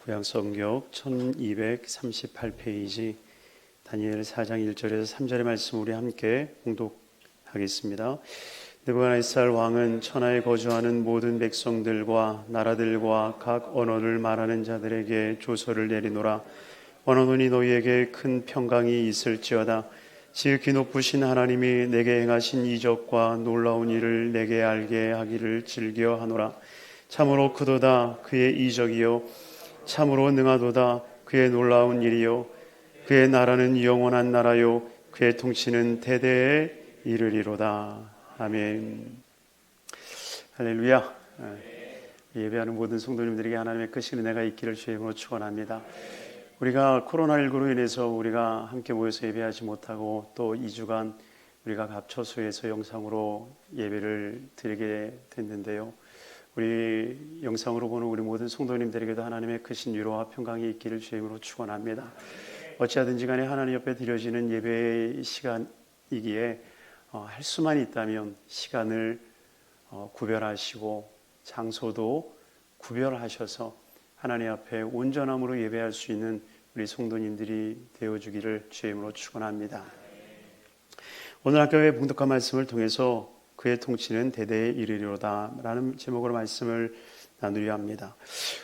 구약성경 1238페이지 다니엘 4장 1절에서 3절의 말씀 우리 함께 봉독하겠습니다. 느부갓네살 왕은 천하에 거주하는 모든 백성들과 나라들과 각 언어를 말하는 자들에게 조서를 내리노라. 원하노니 너희에게 큰 평강이 있을지어다. 지극히 높으신 하나님이 내게 행하신 이적과 놀라운 일을 내게 알게 하기를 즐겨하노라. 참으로 크도다 그의 이적이요 참으로 능하도다 그의 놀라운 일이요 그의 나라는 영원한 나라요 그의 통치는 대대에 이르리로다. 아멘. 할렐루야. 예배하는 모든 성도님들에게 하나님의 크신 은혜가 있기를 주의 이름으로 축원합니다. 우리가 코로나19로 인해서 우리가 함께 모여서 예배하지 못하고 또 2주간 우리가 갑초소에서 영상으로 예배를 드리게 됐는데요. 우리 영상으로 보는 우리 모든 성도님들에게도 하나님의 크신 위로와 평강이 있기를 주의 이름으로 축원합니다. 어찌하든지 간에 하나님 옆에 드려지는 예배의 시간이기에 할 수만 있다면 시간을 구별하시고 장소도 구별하셔서 하나님 앞에 온전함으로 예배할 수 있는 우리 성도님들이 되어주기를 주의 이름으로 축원합니다. 오늘 학교의 봉독한 말씀을 통해서 그의 통치는 대대에 이르리로다 라는 제목으로 말씀을 나누려 합니다.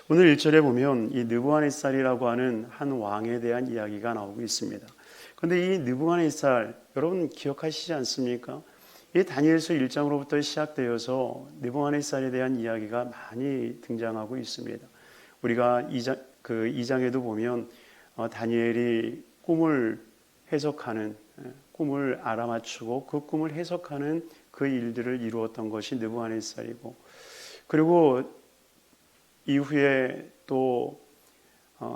오늘 1절에 보면 이 느부갓네살이라고 하는 한 왕에 대한 이야기가 나오고 있습니다. 그런데 이 느부갓네살 여러분 기억하시지 않습니까? 이 다니엘서 1장으로부터 시작되어서 느부갓네살에 대한 이야기가 많이 등장하고 있습니다. 우리가 2장에도 보면 다니엘이 꿈을 해석하는, 꿈을 알아맞추고 그 꿈을 해석하는 그 일들을 이루었던 것이 느부갓네살이고, 그리고 이후에 또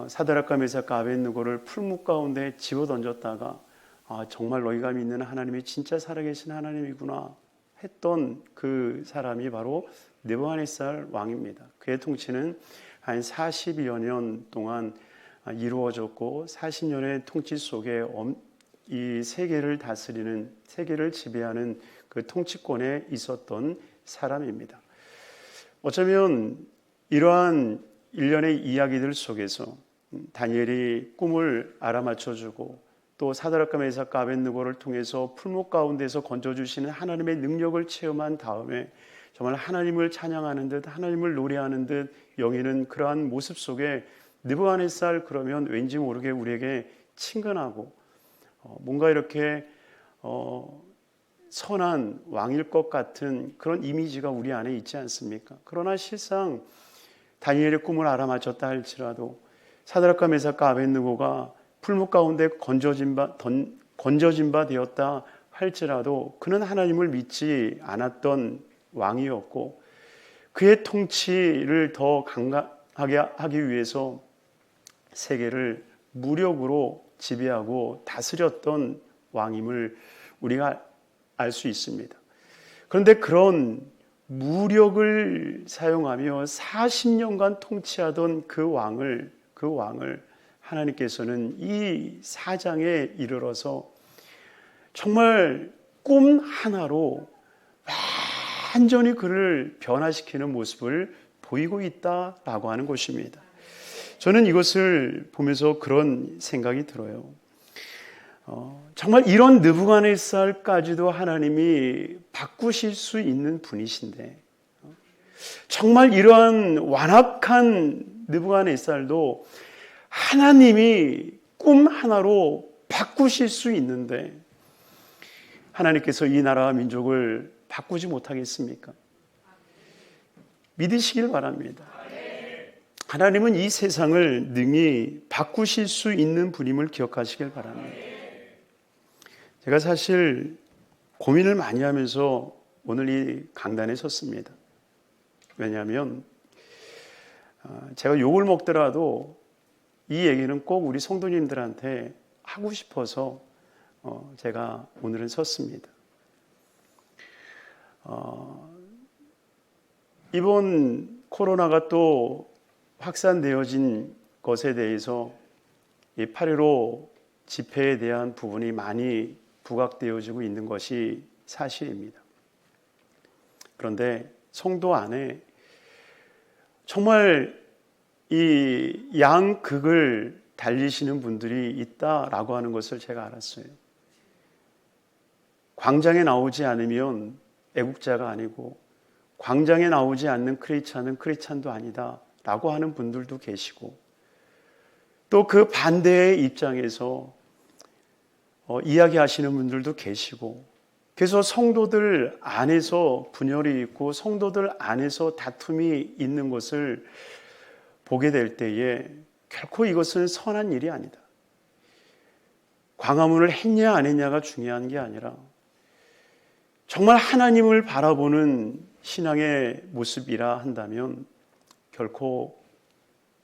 사드락과 메삭과 아벳느고를 풀무 가운데 집어던졌다가 정말 너희가 믿는 하나님이 진짜 살아계신 하나님이구나 했던 그 사람이 바로 느부갓네살 왕입니다. 그의 통치는 한 40여 년 동안 이루어졌고 40년의 통치 속에 이 세계를 다스리는, 세계를 지배하는 그 통치권에 있었던 사람입니다. 어쩌면 이러한 일련의 이야기들 속에서 다니엘이 꿈을 알아맞혀주고 또 사드락과 메삭과 아벳느고를 통해서 풀무 가운데서 건져주시는 하나님의 능력을 체험한 다음에 정말 하나님을 찬양하는 듯 하나님을 노래하는 듯 여기는 그러한 모습 속에 느부갓네살 그러면 왠지 모르게 우리에게 친근하고 뭔가 이렇게 선한 왕일 것 같은 그런 이미지가 우리 안에 있지 않습니까? 그러나 실상 다니엘의 꿈을 알아맞혔다 할지라도 사드락과 메삭과 아벳느고가 풀무 가운데 건져진 바 되었다 할지라도 그는 하나님을 믿지 않았던 왕이었고 그의 통치를 더 강하게 하기 위해서 세계를 무력으로 지배하고 다스렸던 왕임을 우리가 알 수 있습니다. 그런데 그런 무력을 사용하며 40년간 통치하던 그 왕을 하나님께서는 이 4장에 이르러서 정말 꿈 하나로 완전히 그를 변화시키는 모습을 보이고 있다라고 하는 것입니다. 저는 이것을 보면서 그런 생각이 들어요. 정말 이런 느부갓네살까지도 하나님이 바꾸실 수 있는 분이신데 정말 이러한 완악한 느부갓네살도 하나님이 꿈 하나로 바꾸실 수 있는데 하나님께서 이 나라와 민족을 바꾸지 못하겠습니까? 믿으시길 바랍니다. 하나님은 이 세상을 능히 바꾸실 수 있는 분임을 기억하시길 바랍니다. 제가 사실 고민을 많이 하면서 오늘 이 강단에 섰습니다. 왜냐하면 제가 욕을 먹더라도 이 얘기는 꼭 우리 성도님들한테 하고 싶어서 제가 오늘은 섰습니다. 이번 코로나가 또 확산되어진 것에 대해서 이 8.15 집회에 대한 부분이 많이 부각되어지고 있는 것이 사실입니다. 그런데 성도 안에 정말 이 양극을 달리시는 분들이 있다라고 하는 것을 제가 알았어요. 광장에 나오지 않으면 애국자가 아니고 광장에 나오지 않는 크리스찬은 크리스찬도 아니다 라고 하는 분들도 계시고, 또 그 반대의 입장에서 이야기하시는 분들도 계시고, 그래서 성도들 안에서 분열이 있고 성도들 안에서 다툼이 있는 것을 보게 될 때에 결코 이것은 선한 일이 아니다. 광화문을 했냐 안 했냐가 중요한 게 아니라 정말 하나님을 바라보는 신앙의 모습이라 한다면 결코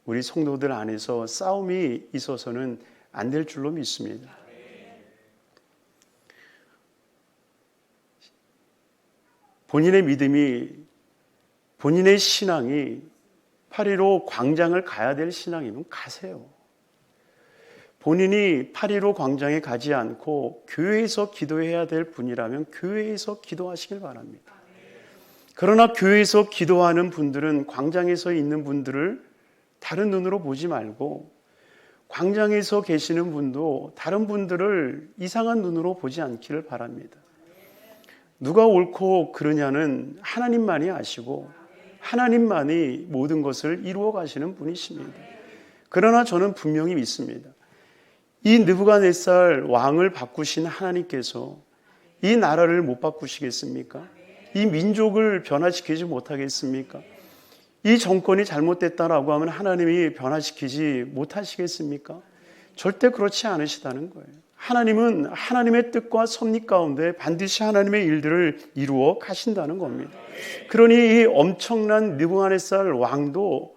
우리 성도들 안에서 싸움이 있어서는 안 될 줄로 믿습니다. 본인의 믿음이, 본인의 신앙이 8.15 광장을 가야 될 신앙이면 가세요. 본인이 8.15 광장에 가지 않고 교회에서 기도해야 될 분이라면 교회에서 기도하시길 바랍니다. 그러나 교회에서 기도하는 분들은 광장에서 있는 분들을 다른 눈으로 보지 말고, 광장에서 계시는 분도 다른 분들을 이상한 눈으로 보지 않기를 바랍니다. 누가 옳고 그르냐는 하나님만이 아시고 하나님만이 모든 것을 이루어 가시는 분이십니다. 그러나 저는 분명히 믿습니다. 이 느부갓네살 왕을 바꾸신 하나님께서 이 나라를 못 바꾸시겠습니까? 이 민족을 변화시키지 못하겠습니까? 이 정권이 잘못됐다라고 하면 하나님이 변화시키지 못하시겠습니까? 절대 그렇지 않으시다는 거예요. 하나님은 하나님의 뜻과 섭리 가운데 반드시 하나님의 일들을 이루어 가신다는 겁니다. 그러니 이 엄청난 느부갓네살 왕도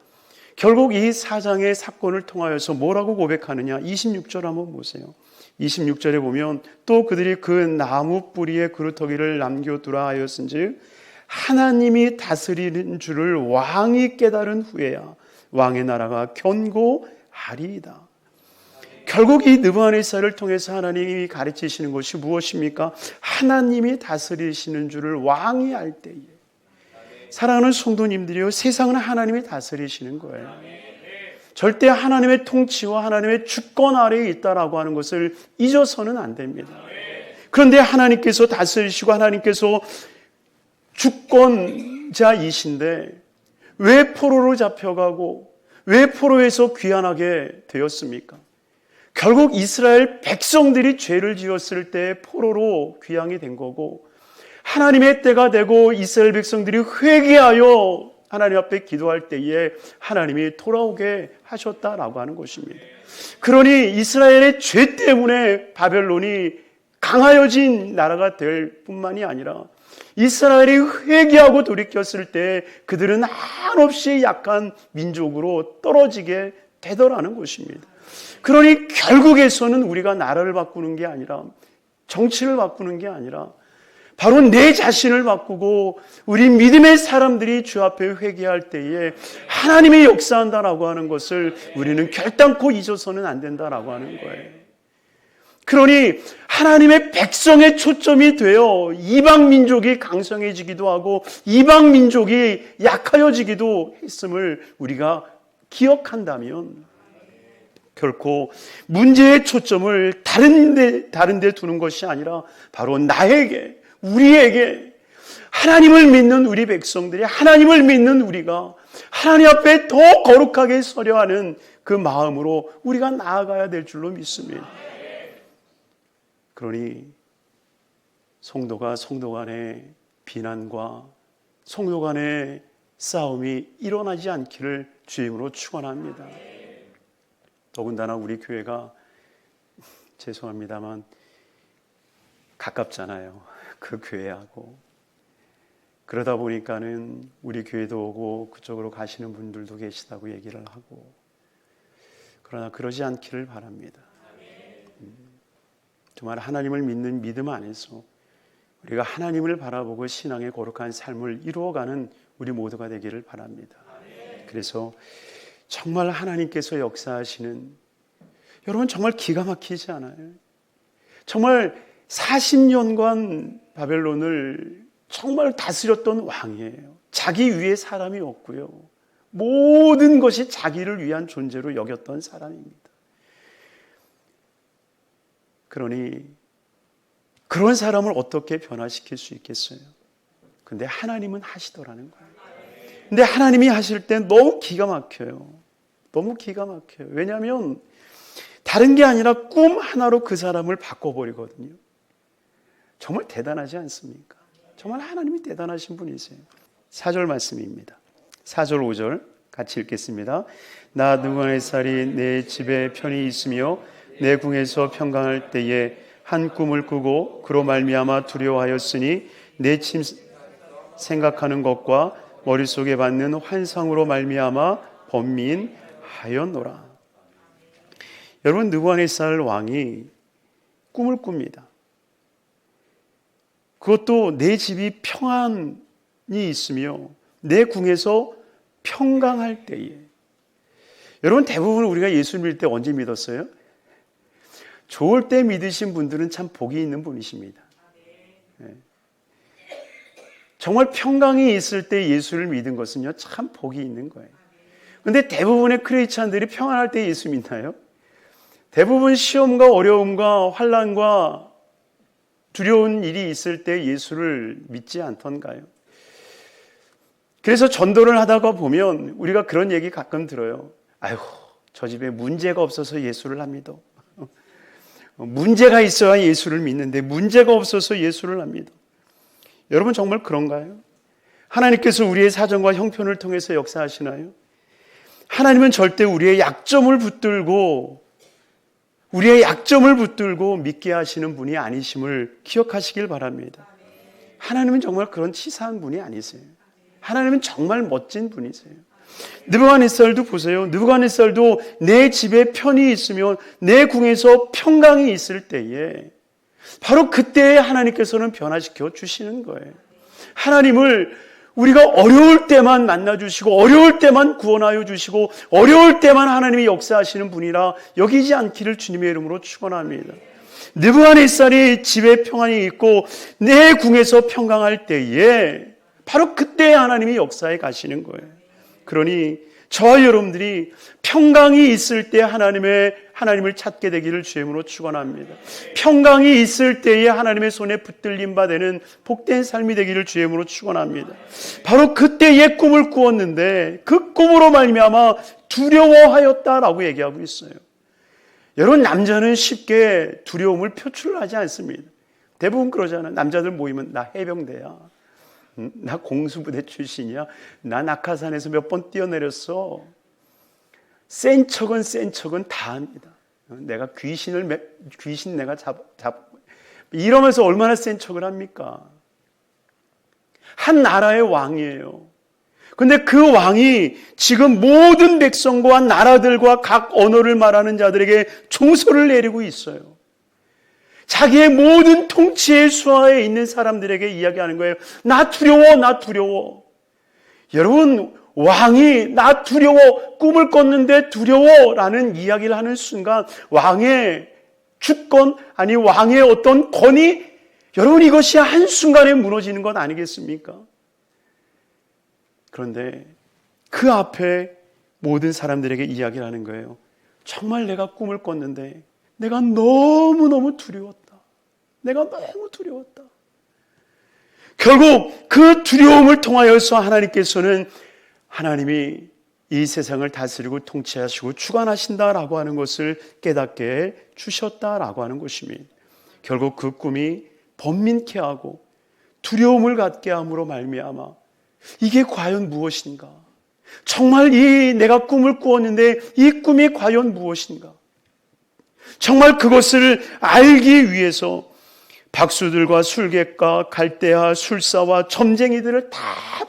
결국 이 사장의 사건을 통하여서 뭐라고 고백하느냐? 26절 한번 보세요. 26절에 보면 또 그들이 그 나무 뿌리에 그루터기를 남겨두라 하였은즉 하나님이 다스리는 줄을 왕이 깨달은 후에야 왕의 나라가 견고하리이다. 결국 이 느부갓네살을 통해서 하나님이 가르치시는 것이 무엇입니까? 하나님이 다스리시는 줄을 왕이 알 때에. 사랑하는 성도님들이요, 세상은 하나님이 다스리시는 거예요. 절대 하나님의 통치와 하나님의 주권 아래에 있다라고 하는 것을 잊어서는 안 됩니다. 그런데 하나님께서 다스리시고 하나님께서 주권자이신데 왜 포로로 잡혀가고 왜 포로에서 귀환하게 되었습니까? 결국 이스라엘 백성들이 죄를 지었을 때 포로로 귀향이 된 거고, 하나님의 때가 되고 이스라엘 백성들이 회개하여 하나님 앞에 기도할 때에 하나님이 돌아오게 하셨다라고 하는 것입니다. 그러니 이스라엘의 죄 때문에 바벨론이 강하여진 나라가 될 뿐만이 아니라 이스라엘이 회개하고 돌이켰을 때 그들은 한없이 약한 민족으로 떨어지게 되더라는 것입니다. 그러니 결국에서는 우리가 나라를 바꾸는 게 아니라, 정치를 바꾸는 게 아니라 바로 내 자신을 바꾸고 우리 믿음의 사람들이 주 앞에 회개할 때에 하나님이 역사한다라고 하는 것을 우리는 결단코 잊어서는 안 된다라고 하는 거예요. 그러니 하나님의 백성의 초점이 되어 이방 민족이 강성해지기도 하고 이방 민족이 약하여지기도 했음을 우리가 기억한다면 결코 문제의 초점을 다른 데 두는 것이 아니라 바로 나에게, 우리에게, 하나님을 믿는 우리 백성들이, 하나님을 믿는 우리가 하나님 앞에 더 거룩하게 서려 하는 그 마음으로 우리가 나아가야 될 줄로 믿습니다. 그러니 성도가 성도 간의 비난과 성도 간의 싸움이 일어나지 않기를 주임으로 축원합니다. 더군다나 우리 교회가 죄송합니다만 가깝잖아요. 그 교회하고. 그러다 보니까는 우리 교회도 오고 그쪽으로 가시는 분들도 계시다고 얘기를 하고, 그러나 그러지 않기를 바랍니다. 정말 하나님을 믿는 믿음 안에서 우리가 하나님을 바라보고 신앙의 거룩한 삶을 이루어가는 우리 모두가 되기를 바랍니다. 그래서 정말 하나님께서 역사하시는, 여러분 정말 기가 막히지 않아요? 정말 40년간 바벨론을 정말 다스렸던 왕이에요. 자기 위에 사람이 없고요. 모든 것이 자기를 위한 존재로 여겼던 사람입니다. 그러니 그런 사람을 어떻게 변화시킬 수 있겠어요? 근데 하나님은 하시더라는 거예요. 근데 하나님이 하실 때 너무 기가 막혀요. 너무 기가 막혀요. 왜냐하면 다른 게 아니라 꿈 하나로 그 사람을 바꿔버리거든요. 정말 대단하지 않습니까? 정말 하나님이 대단하신 분이세요. 4절 말씀입니다. 4절 5절 같이 읽겠습니다. 나 느부갓네살이 내 집에 편히 있으며 내 궁에서 평강할 때에 한 꿈을 꾸고 그로 말미암아 두려워하였으니 내 침 생각하는 것과 머릿속에 받는 환상으로 말미암아 번민하였노라. 여러분, 느부갓네살 왕이 꿈을 꿉니다. 그것도 내 집이 평안이 있으며 내 궁에서 평강할 때에. 여러분, 대부분 우리가 예수 믿을 때 언제 믿었어요? 좋을 때 믿으신 분들은 참 복이 있는 분이십니다. 네. 정말 평강이 있을 때 예수를 믿은 것은요, 참 복이 있는 거예요. 그런데 대부분의 크리스찬들이 평안할 때 예수 믿나요? 대부분 시험과 어려움과 환난과 두려운 일이 있을 때 예수를 믿지 않던가요? 그래서 전도를 하다가 보면 우리가 그런 얘기 가끔 들어요. 아이고, 저 집에 문제가 없어서 예수를 합니다. 문제가 있어야 예수를 믿는데 문제가 없어서 예수를 합니다. 여러분, 정말 그런가요? 하나님께서 우리의 사정과 형편을 통해서 역사하시나요? 하나님은 절대 우리의 약점을 붙들고 믿게 하시는 분이 아니심을 기억하시길 바랍니다. 하나님은 정말 그런 치사한 분이 아니세요. 하나님은 정말 멋진 분이세요. 느부갓네살도 보세요. 느부갓네살도 내 집에 편히 있으면 내 궁에서 평강이 있을 때에 바로 그때에 하나님께서는 변화시켜 주시는 거예요. 하나님을 우리가 어려울 때만 만나주시고 어려울 때만 구원하여 주시고 어려울 때만 하나님이 역사하시는 분이라 여기지 않기를 주님의 이름으로 축원합니다. 느부갓네살이 집에 평안이 있고 내 궁에서 평강할 때에 바로 그때 하나님이 역사에 가시는 거예요. 그러니 저와 여러분들이 평강이 있을 때 하나님을 찾게 되기를 주님으로 축원합니다. 평강이 있을 때에 하나님의 손에 붙들림 바 되는 복된 삶이 되기를 주님으로 축원합니다. 바로 그때의 꿈을 꾸었는데 그 꿈으로 말미암아 두려워하였다라고 얘기하고 있어요. 여러분, 남자는 쉽게 두려움을 표출하지 않습니다. 대부분 그러잖아요. 남자들 모이면 나 해병대야. 나 공수부대 출신이야. 나 낙하산에서 몇 번 뛰어내렸어. 센 척은 다 합니다. 내가 귀신 내가 이러면서 얼마나 센 척을 합니까? 한 나라의 왕이에요. 근데 그 왕이 지금 모든 백성과 나라들과 각 언어를 말하는 자들에게 총소를 내리고 있어요. 자기의 모든 통치의 수하에 있는 사람들에게 이야기하는 거예요. 나 두려워. 여러분, 왕이 나 두려워, 꿈을 꿨는데 두려워라는 이야기를 하는 순간 왕의 주권, 아니 왕의 어떤 권위, 여러분, 이것이 한순간에 무너지는 것 아니겠습니까? 그런데 그 앞에 모든 사람들에게 이야기를 하는 거예요. 정말 내가 꿈을 꿨는데 내가 너무너무 두려웠다. 내가 너무 두려웠다. 결국 그 두려움을 통하여서 하나님이 이 세상을 다스리고 통치하시고 주관하신다라고 하는 것을 깨닫게 주셨다라고 하는 것입니다. 결국 그 꿈이 번민케 하고 두려움을 갖게 함으로 말미암아 이게 과연 무엇인가? 정말 내가 꿈을 꾸었는데 이 꿈이 과연 무엇인가? 정말 그것을 알기 위해서 박수들과 술객과 갈대아 술사와 점쟁이들을 다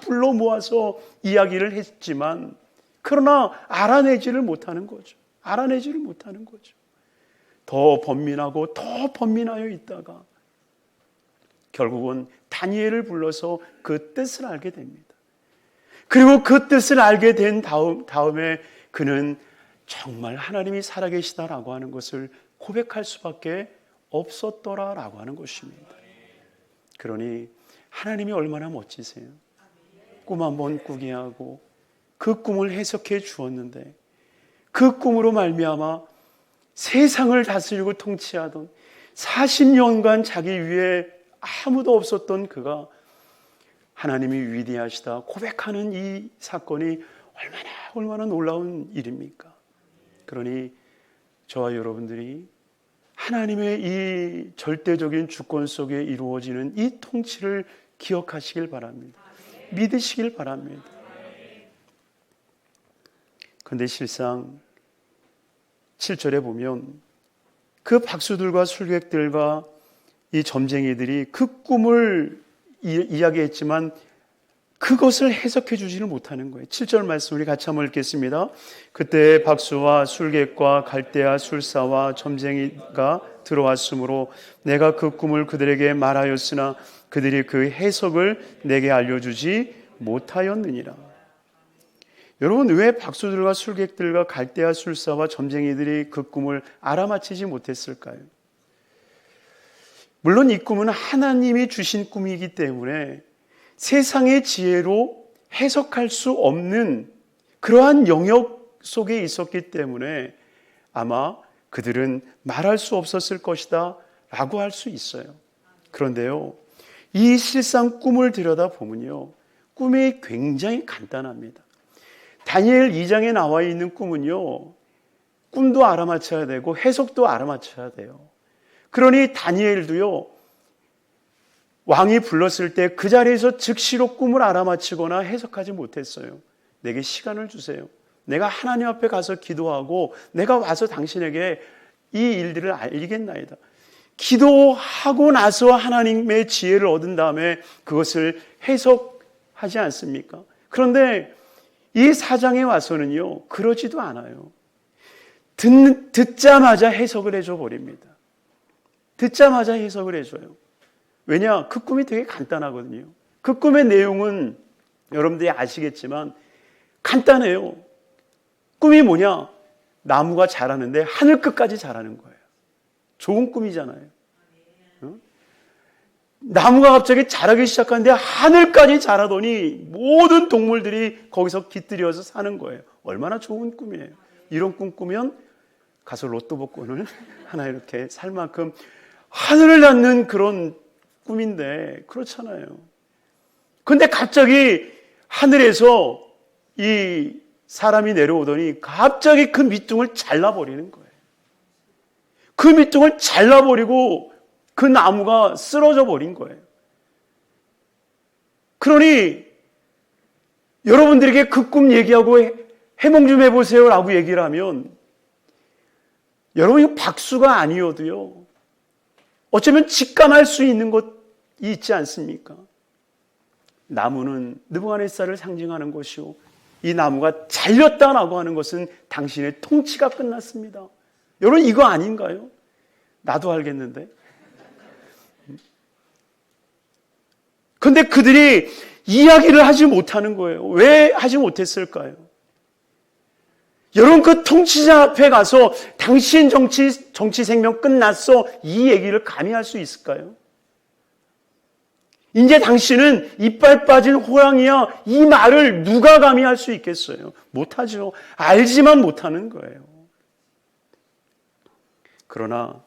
불러 모아서 이야기를 했지만 그러나 알아내지를 못하는 거죠. 더 번민하여 있다가 결국은 다니엘을 불러서 그 뜻을 알게 됩니다. 그리고 그 뜻을 알게 된 다음에 그는 정말 하나님이 살아계시다라고 하는 것을 고백할 수밖에 없었더라라고 하는 것입니다. 그러니 하나님이 얼마나 멋지세요. 꿈 한번 꾸게 하고 그 꿈을 해석해 주었는데 그 꿈으로 말미암아 세상을 다스리고 통치하던 40년간 자기 위에 아무도 없었던 그가 하나님이 위대하시다 고백하는 이 사건이 얼마나 놀라운 일입니까? 그러니 저와 여러분들이 하나님의 이 절대적인 주권 속에 이루어지는 이 통치를 기억하시길 바랍니다. 믿으시길 바랍니다. 그런데 실상 7절에 보면 그 박수들과 술객들과 이 점쟁이들이 그 꿈을 이야기했지만 그것을 해석해 주지는 못하는 거예요. 7절 말씀 우리 같이 한번 읽겠습니다. 그때 박수와 술객과 갈대아 술사와 점쟁이가 들어왔으므로 내가 그 꿈을 그들에게 말하였으나 그들이 그 해석을 내게 알려주지 못하였느니라. 여러분, 왜 박수들과 술객들과 갈대아 술사와 점쟁이들이 그 꿈을 알아맞히지 못했을까요? 물론 이 꿈은 하나님이 주신 꿈이기 때문에 세상의 지혜로 해석할 수 없는 그러한 영역 속에 있었기 때문에 아마 그들은 말할 수 없었을 것이다 라고 할 수 있어요. 그런데요, 이 실상 꿈을 들여다보면요, 꿈이 굉장히 간단합니다. 다니엘 2장에 나와 있는 꿈은요, 꿈도 알아맞혀야 되고 해석도 알아맞혀야 돼요. 그러니 다니엘도요, 왕이 불렀을 때 그 자리에서 즉시로 꿈을 알아맞히거나 해석하지 못했어요. 내게 시간을 주세요. 내가 하나님 앞에 가서 기도하고 내가 와서 당신에게 이 일들을 알리겠나이다. 기도하고 나서 하나님의 지혜를 얻은 다음에 그것을 해석하지 않습니까? 그런데 이 4장에 와서는요, 그러지도 않아요. 듣자마자 해석을 해줘 버립니다. 듣자마자 해석을 해줘요. 왜냐? 그 꿈이 되게 간단하거든요. 그 꿈의 내용은 여러분들이 아시겠지만 간단해요. 꿈이 뭐냐? 나무가 자라는데 하늘 끝까지 자라는 거예요. 좋은 꿈이잖아요. 나무가 갑자기 자라기 시작하는데 하늘까지 자라더니 모든 동물들이 거기서 깃들여서 사는 거예요. 얼마나 좋은 꿈이에요. 이런 꿈 꾸면 가서 로또 복권을 하나 이렇게 살 만큼 하늘을 낳는 그런 꿈인데 그렇잖아요. 그런데 갑자기 하늘에서 이 사람이 내려오더니 갑자기 그 밑둥을 잘라버리는 거예요. 그 밑둥을 잘라버리고 그 나무가 쓰러져 버린 거예요. 그러니 여러분들에게 그 꿈 얘기하고 해몽 좀 해보세요 라고 얘기를 하면 여러분 이거 박수가 아니어도요, 어쩌면 직감할 수 있는 것이 있지 않습니까? 나무는 느부갓네살을 상징하는 것이요, 이 나무가 잘렸다라고 하는 것은 당신의 통치가 끝났습니다. 여러분 이거 아닌가요? 나도 알겠는데. 그런데 그들이 이야기를 하지 못하는 거예요. 왜 하지 못했을까요? 여러분 그 통치자 앞에 가서 당신 정치 생명 끝났어 이 얘기를 감히 할 수 있을까요? 이제 당신은 이빨 빠진 호랑이야 이 말을 누가 감히 할 수 있겠어요? 못하죠. 알지만 못하는 거예요. 그러나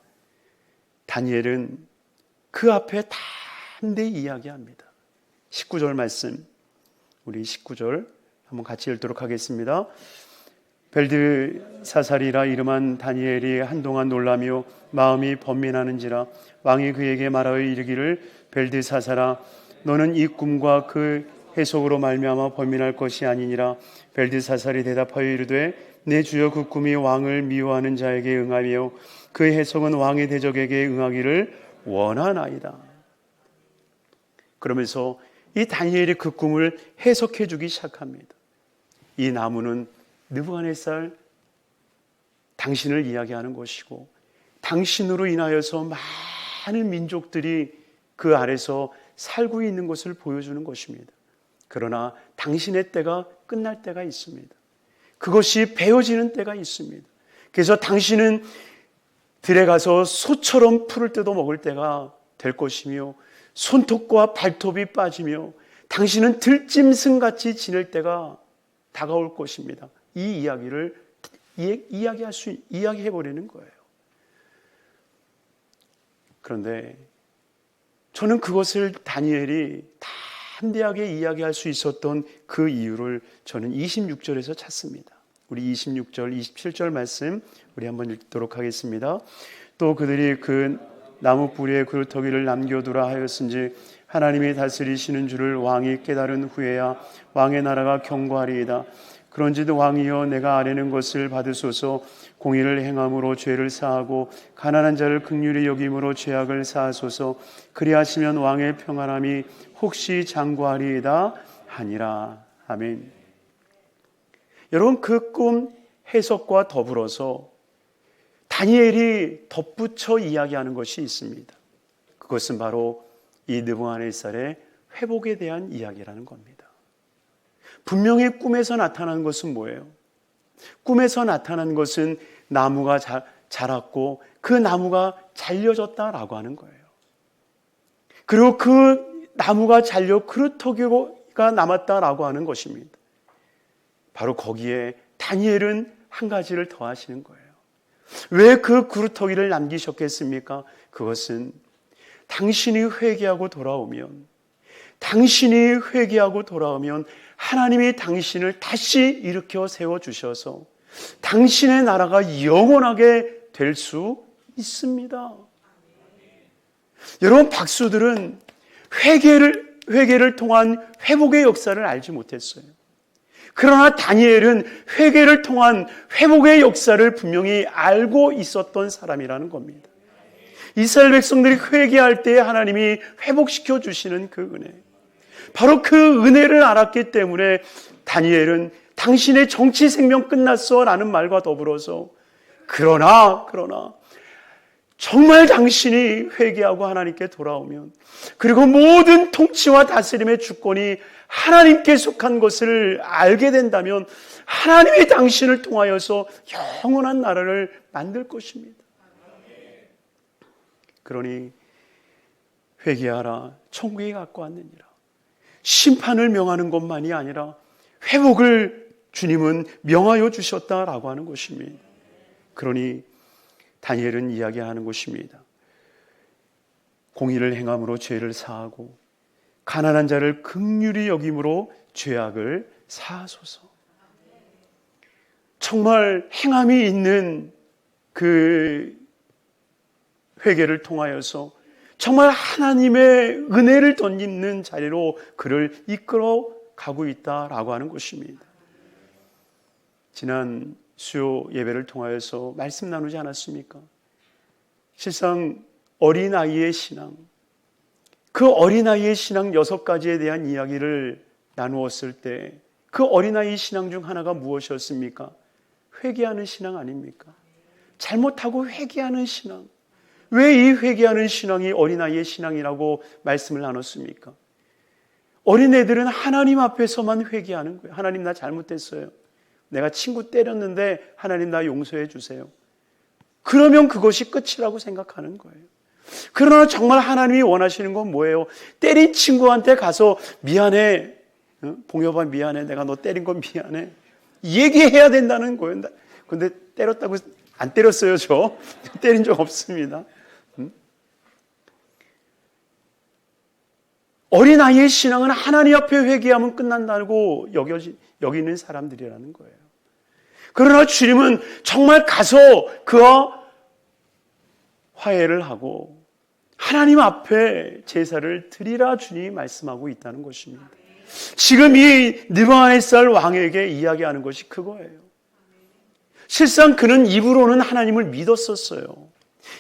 다니엘은 그 앞에 담대히 이야기합니다. 19절 말씀, 우리 19절 한번 같이 읽도록 하겠습니다. 벨드사살이라 이름한 다니엘이 한동안 놀라며 마음이 번민하는지라 왕이 그에게 말하여 이르기를 벨드사살아 너는 이 꿈과 그 해석으로 말미암아 번민할 것이 아니니라. 벨드사살이 대답하여 이르되 내 주여 그 꿈이 왕을 미워하는 자에게 응하며 그 해석은 왕의 대적에게 응하기를 원하나이다. 그러면서 이 다니엘이 그 꿈을 해석해 주기 시작합니다. 이 나무는 느부갓네살 당신을 이야기하는 것이고 당신으로 인하여서 많은 민족들이 그 아래서 살고 있는 것을 보여주는 것입니다. 그러나 당신의 때가 끝날 때가 있습니다. 그것이 베어지는 때가 있습니다. 그래서 당신은 들에 가서 소처럼 풀을 뜯어 먹을 때가 될 것이며 손톱과 발톱이 빠지며 당신은 들짐승같이 지낼 때가 다가올 것입니다. 이 이야기를 이야기해버리는 거예요. 그런데 저는 그것을 다니엘이 담대하게 이야기할 수 있었던 그 이유를 저는 26절에서 찾습니다. 우리 26절, 27절 말씀 우리 한번 읽도록 하겠습니다. 또 그들이 그 나무 뿌리에 그루터기를 남겨두라 하였은지 하나님이 다스리시는 줄을 왕이 깨달은 후에야 왕의 나라가 견고하리이다. 그런지도 왕이여 내가 아뢰는 것을 받으소서. 공의를 행함으로 죄를 사하고 가난한 자를 긍휼히 여김으로 죄악을 사하소서. 그리하시면 왕의 평안함이 혹시 장구하리이다 하니라. 아멘. 여러분, 그 꿈 해석과 더불어서 다니엘이 덧붙여 이야기하는 것이 있습니다. 그것은 바로 이 느부갓네살의 회복에 대한 이야기라는 겁니다. 분명히 꿈에서 나타난 것은 뭐예요? 꿈에서 나타난 것은 나무가 자랐고 그 나무가 잘려졌다라고 하는 거예요. 그리고 그 나무가 잘려 그루터기가 남았다라고 하는 것입니다. 바로 거기에 다니엘은 한 가지를 더 하시는 거예요. 왜 그 그루터기를 남기셨겠습니까? 그것은 당신이 회개하고 돌아오면 하나님이 당신을 다시 일으켜 세워주셔서 당신의 나라가 영원하게 될 수 있습니다. 여러분, 박수들은 회개를 통한 회복의 역사를 알지 못했어요. 그러나 다니엘은 회개를 통한 회복의 역사를 분명히 알고 있었던 사람이라는 겁니다. 이스라엘 백성들이 회개할 때 하나님이 회복시켜 주시는 그 은혜, 바로 그 은혜를 알았기 때문에 다니엘은 당신의 정치 생명 끝났어 라는 말과 더불어서 그러나 정말 당신이 회개하고 하나님께 돌아오면, 그리고 모든 통치와 다스림의 주권이 하나님께 속한 것을 알게 된다면 하나님이 당신을 통하여서 영원한 나라를 만들 것입니다. 그러니 회개하라, 천국에 갖고 왔느니라. 심판을 명하는 것만이 아니라 회복을 주님은 명하여 주셨다라고 하는 것입니다. 그러니 다니엘은 이야기하는 것입니다. 공의를 행함으로 죄를 사하고 가난한 자를 긍휼히 여김으로 죄악을 사하소서. 정말 행함이 있는 그 회개를 통하여서 정말 하나님의 은혜를 덧입는 자리로 그를 이끌어 가고 있다라고 하는 것입니다. 지난 수요 예배를 통하여서 말씀 나누지 않았습니까? 실상 어린아이의 신앙, 그 어린아이의 신앙 6가지에 대한 이야기를 나누었을 때 그 어린아이 신앙 중 하나가 무엇이었습니까? 회개하는 신앙 아닙니까? 잘못하고 회개하는 신앙. 왜 이 회개하는 신앙이 어린아이의 신앙이라고 말씀을 나눴습니까? 어린애들은 하나님 앞에서만 회개하는 거예요. 하나님, 나 잘못했어요. 내가 친구 때렸는데 하나님 나 용서해 주세요. 그러면 그것이 끝이라고 생각하는 거예요. 그러나 정말 하나님이 원하시는 건 뭐예요? 때린 친구한테 가서 미안해, 봉여봐 미안해, 내가 너 때린 건 미안해, 얘기해야 된다는 거예요. 근데 때렸다고 안 때렸어요. 저 때린 적 없습니다. 어린아이의 신앙은 하나님 앞에 회개하면 끝난다고 여기는 사람들이라는 거예요. 그러나 주님은 정말 가서 그와 화해를 하고 하나님 앞에 제사를 드리라 주님이 말씀하고 있다는 것입니다. 지금 이 느부갓네살 왕에게 이야기하는 것이 그거예요. 실상 그는 입으로는 하나님을 믿었었어요.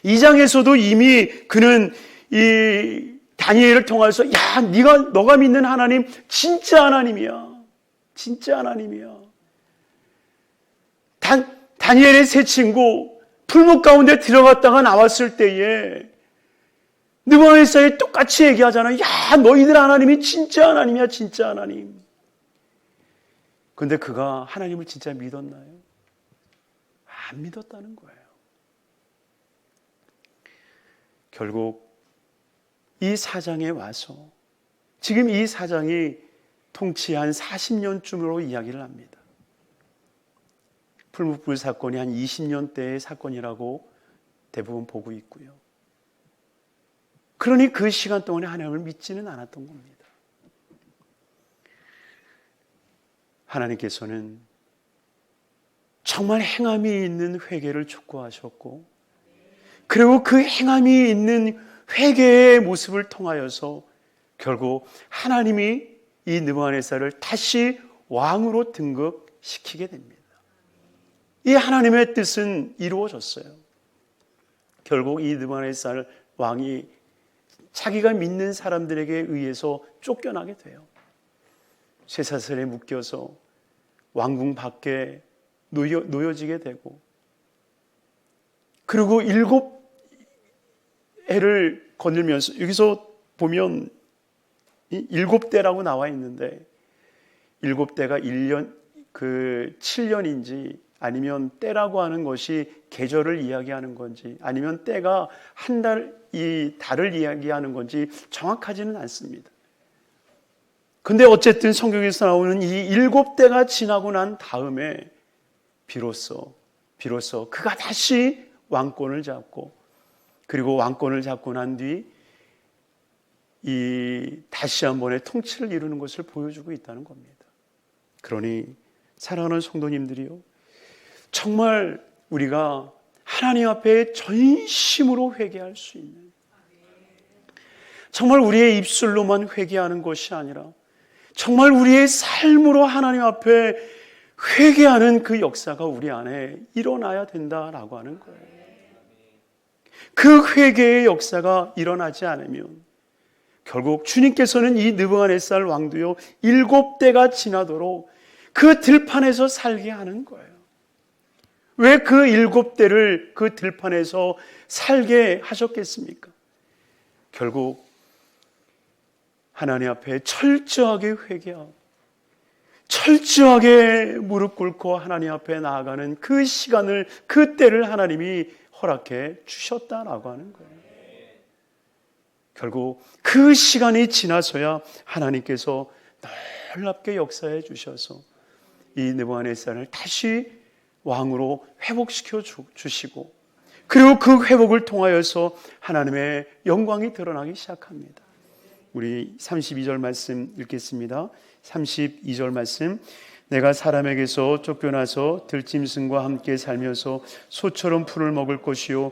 2장에서도 이미 그는 이 다니엘을 통해서 너가 믿는 하나님 진짜 하나님이야. 진짜 하나님이야. 다니엘의 세 친구 풀무 가운데 들어갔다가 나왔을 때에 느부갓네살이 똑같이 얘기하잖아요. 너희들 하나님이 진짜 하나님이야. 진짜 하나님. 그런데 그가 하나님을 진짜 믿었나요? 안 믿었다는 거예요. 결국 이 사장에 와서 지금 이 사장이 통치한 40년쯤으로 이야기를 합니다. 풀무불 사건이 한 20년대의 사건이라고 대부분 보고 있고요. 그러니 그 시간 동안에 하나님을 믿지는 않았던 겁니다. 하나님께서는 정말 행함이 있는 회개를 촉구하셨고, 그리고 그 행함이 있는 회개의 모습을 통하여서 결국 하나님이 이 느부갓네살을 다시 왕으로 등극시키게 됩니다. 이 하나님의 뜻은 이루어졌어요. 결국 이 느부갓네살 왕이 자기가 믿는 사람들에게 의해서 쫓겨나게 돼요. 쇠사슬에 묶여서 왕궁 밖에 놓여지게 되고, 그리고 7해를 거닐면서, 여기서 보면 7대라고 나와 있는데 7대가 7년인지 아니면 때라고 하는 것이 계절을 이야기하는 건지 아니면 때가 한 달을 이야기하는 건지 정확하지는 않습니다. 근데 어쨌든 성경에서 나오는 이 7대가 지나고 난 다음에 비로소 그가 다시 왕권을 잡고, 그리고 왕권을 잡고 난 뒤 다시 한 번의 통치를 이루는 것을 보여주고 있다는 겁니다. 그러니 사랑하는 성도님들이요, 정말 우리가 하나님 앞에 전심으로 회개할 수 있는, 정말 우리의 입술로만 회개하는 것이 아니라 정말 우리의 삶으로 하나님 앞에 회개하는 그 역사가 우리 안에 일어나야 된다라고 하는 거예요. 그 회개의 역사가 일어나지 않으면 결국 주님께서는 이 느부갓네살 왕도요 7대가 지나도록 그 들판에서 살게 하는 거예요. 왜 그 7대를 그 들판에서 살게 하셨겠습니까? 결국 하나님 앞에 철저하게 회개하고 철저하게 무릎 꿇고 하나님 앞에 나아가는 그 시간을, 그 때를 하나님이 허락해 주셨다라고 하는 거예요. 결국 그 시간이 지나서야 하나님께서 놀랍게 역사해 주셔서 이 느부갓네살을 다시 왕으로 회복시켜 주시고, 그리고 그 회복을 통하여서 하나님의 영광이 드러나기 시작합니다. 우리 32절 말씀 읽겠습니다. 32절 말씀. 내가 사람에게서 쫓겨나서 들짐승과 함께 살면서 소처럼 풀을 먹을 것이요,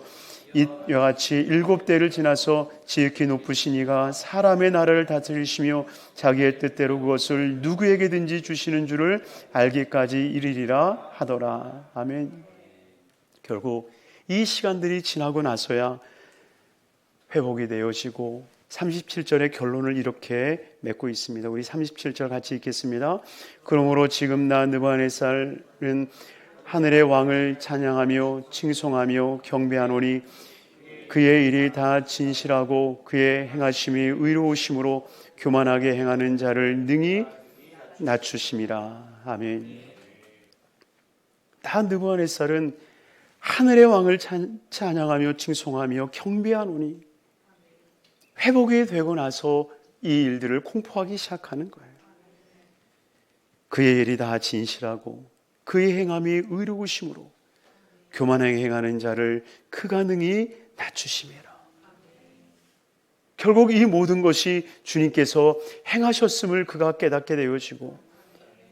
이와 같이 7대를 지나서 지극히 높으신 이가 사람의 나라를 다스리시며 자기의 뜻대로 그것을 누구에게든지 주시는 줄을 알기까지 이르리라 하더라. 아멘. 결국 이 시간들이 지나고 나서야 회복이 되어지고 37절의 결론을 이렇게 맺고 있습니다. 우리 37절 같이 읽겠습니다. 그러므로 지금 나 느부갓네살은 하늘의 왕을 찬양하며 칭송하며 경배하노니 그의 일이 다 진실하고 그의 행하심이 의로우심으로 교만하게 행하는 자를 능히 낮추심이라. 아멘. 다 느부갓네살은 하늘의 왕을 찬양하며 칭송하며 경배하노니 회복이 되고 나서 이 일들을 공포하기 시작하는 거예요. 그의 일이 다 진실하고 그의 행함이 의로우심으로 교만하게 행하는 자를 그가 능히 낮추심이라. 결국 이 모든 것이 주님께서 행하셨음을 그가 깨닫게 되어지고,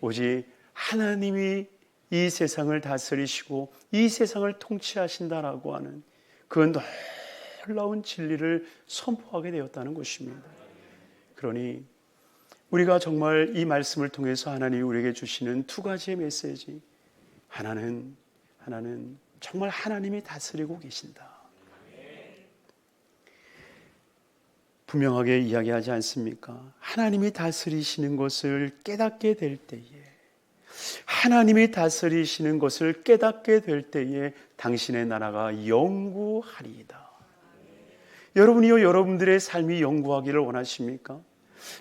오직 하나님이 이 세상을 다스리시고 이 세상을 통치하신다라고 하는 그 놀라운 진리를 선포하게 되었다는 것입니다. 그러니 우리가 정말 이 말씀을 통해서 하나님이 우리에게 주시는 두 가지의 메시지, 하나는 정말 하나님이 다스리고 계신다. 분명하게 이야기하지 않습니까? 하나님이 다스리시는 것을 깨닫게 될 때에, 하나님이 다스리시는 것을 깨닫게 될 때에 당신의 나라가 영구하리이다. 여러분이요, 여러분들의 삶이 영구하기를 원하십니까?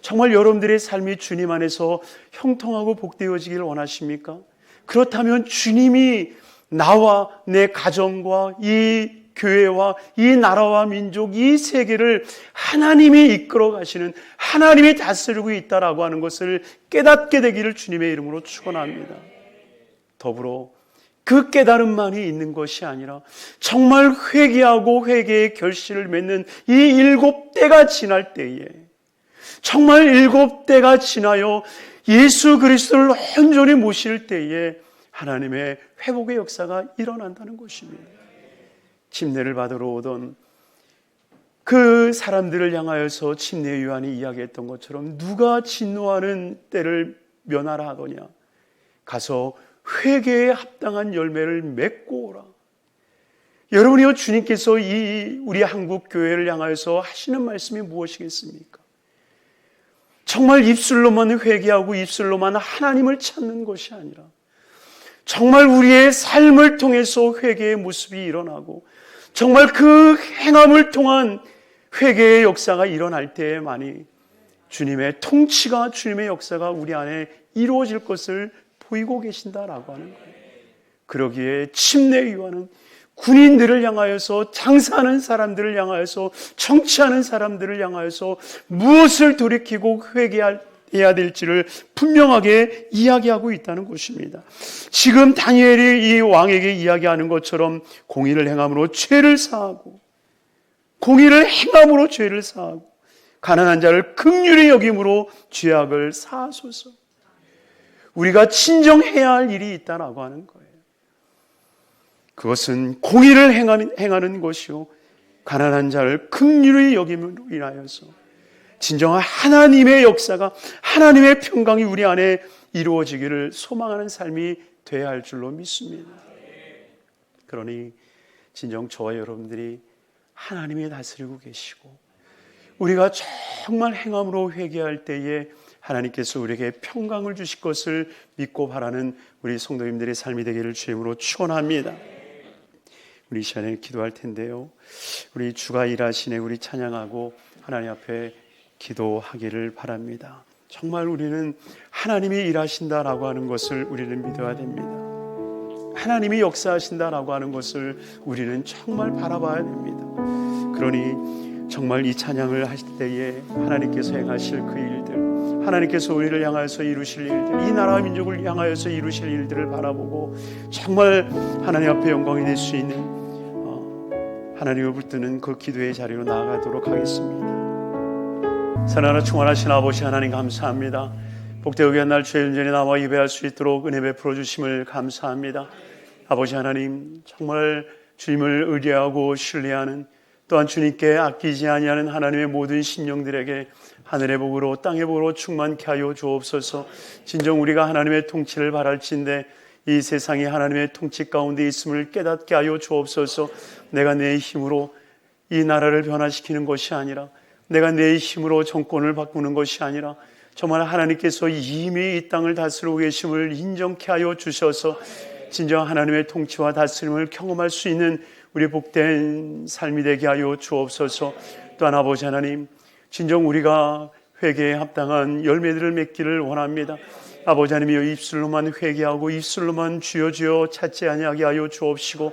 정말 여러분들의 삶이 주님 안에서 형통하고 복되어지기를 원하십니까? 그렇다면 주님이 나와 내 가정과 이 교회와 이 나라와 민족, 이 세계를 하나님이 이끌어 가시는, 하나님이 다스리고 있다라고 하는 것을 깨닫게 되기를 주님의 이름으로 축원합니다. 더불어 그 깨달음만이 있는 것이 아니라 정말 회개하고 회개의 결실을 맺는 이 7대가 지날 때에, 정말 7대가 지나여 예수 그리스도를 온전히 모실 때에 하나님의 회복의 역사가 일어난다는 것입니다. 침례를 받으러 오던 그 사람들을 향하여서 침례 요한이 이야기했던 것처럼 누가 진노하는 때를 면하라 하더냐, 가서 회개에 합당한 열매를 맺고 오라. 여러분이요, 주님께서 우리 한국 교회를 향하여서 하시는 말씀이 무엇이겠습니까? 정말 입술로만 회개하고 입술로만 하나님을 찾는 것이 아니라 정말 우리의 삶을 통해서 회개의 모습이 일어나고 정말 그 행함을 통한 회개의 역사가 일어날 때에만이 주님의 통치가, 주님의 역사가 우리 안에 이루어질 것을 보이고 계신다라고 하는 거예요. 그러기에 침례 요한은 군인들을 향하여서, 장사하는 사람들을 향하여서, 정치하는 사람들을 향하여서 무엇을 돌이키고 회개해야 될지를 분명하게 이야기하고 있다는 것입니다. 지금 다니엘이 이 왕에게 이야기하는 것처럼 공의를 행함으로 죄를 사하고, 공의를 행함으로 죄를 사하고, 가난한 자를 긍휼히 여김으로 죄악을 사하소서. 우리가 진정해야 할 일이 있다라고 하는 거예요. 그것은 공의를 행하는 것이요, 가난한 자를 긍휼히 여김으로 인하여서 진정한 하나님의 역사가, 하나님의 평강이 우리 안에 이루어지기를 소망하는 삶이 되어야 할 줄로 믿습니다. 그러니 진정 저와 여러분들이 하나님이 다스리고 계시고 우리가 정말 행함으로 회개할 때에 하나님께서 우리에게 평강을 주실 것을 믿고 바라는 우리 성도님들의 삶이 되기를 주님으로 축원합니다. 우리 이 시간에 기도할 텐데요, 우리 주가 일하시네 우리 찬양하고 하나님 앞에 기도하기를 바랍니다. 정말 우리는 하나님이 일하신다라고 하는 것을 우리는 믿어야 됩니다. 하나님이 역사하신다라고 하는 것을 우리는 정말 바라봐야 됩니다. 그러니 정말 이 찬양을 하실 때에 하나님께서 행하실 그 일들, 하나님께서 우리를 향하여서 이루실 일들, 이 나라와 민족을 향하여서 이루실 일들을 바라보고 정말 하나님 앞에 영광이 될 수 있는 하나님을 붙드는 그 기도의 자리로 나아가도록 하겠습니다. 사랑하는 충만하신 아버지 하나님, 감사합니다. 복되게 한 날 주의 은전에 나와 예배할 수 있도록 은혜 베풀어 주심을 감사합니다. 아버지 하나님, 정말 주님을 의뢰하고 신뢰하는, 또한 주님께 아끼지 아니하는 하나님의 모든 신령들에게 하늘의 복으로 땅의 복으로 충만케 하여 주옵소서. 진정 우리가 하나님의 통치를 바랄진대 이 세상이 하나님의 통치 가운데 있음을 깨닫게 하여 주옵소서. 내가 내 힘으로 이 나라를 변화시키는 것이 아니라, 내가 내 힘으로 정권을 바꾸는 것이 아니라 정말 하나님께서 이미 이 땅을 다스리고 계심을 인정케 하여 주셔서 진정 하나님의 통치와 다스림을 경험할 수 있는 우리 복된 삶이 되게 하여 주옵소서. 또한 아버지 하나님, 진정 우리가 회개에 합당한 열매들을 맺기를 원합니다. 아버지 하나님이여, 입술로만 회개하고 입술로만 주여 주여 찾지 아니하게 하여 주옵시고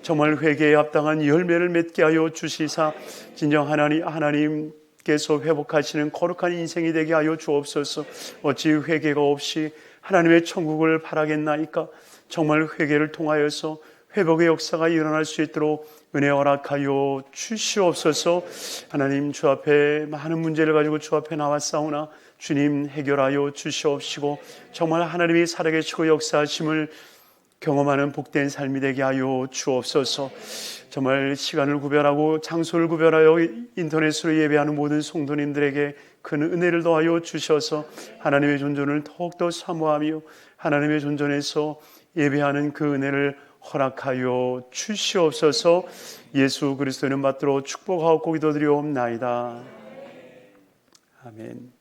정말 회개에 합당한 열매를 맺게 하여 주시사 진정 하나님께서 회복하시는 거룩한 인생이 되게 하여 주옵소서. 어찌 회개가 없이 하나님의 천국을 바라겠나이까? 정말 회개를 통하여서 회복의 역사가 일어날 수 있도록 은혜 허락하여 주시옵소서. 하나님, 주 앞에 많은 문제를 가지고 주 앞에 나왔사오나 주님 해결하여 주시옵시고 정말 하나님이 살아계시고 역사하심을 경험하는 복된 삶이 되게 하여 주옵소서. 정말 시간을 구별하고 장소를 구별하여 인터넷으로 예배하는 모든 성도님들에게 큰 은혜를 더하여 주셔서 하나님의 존전을 더욱더 사모하며 하나님의 존전에서 예배하는 그 은혜를 허락하여 주시옵소서. 예수 그리스도는 받들어 축복하옵고 기도드리옵나이다. 아멘.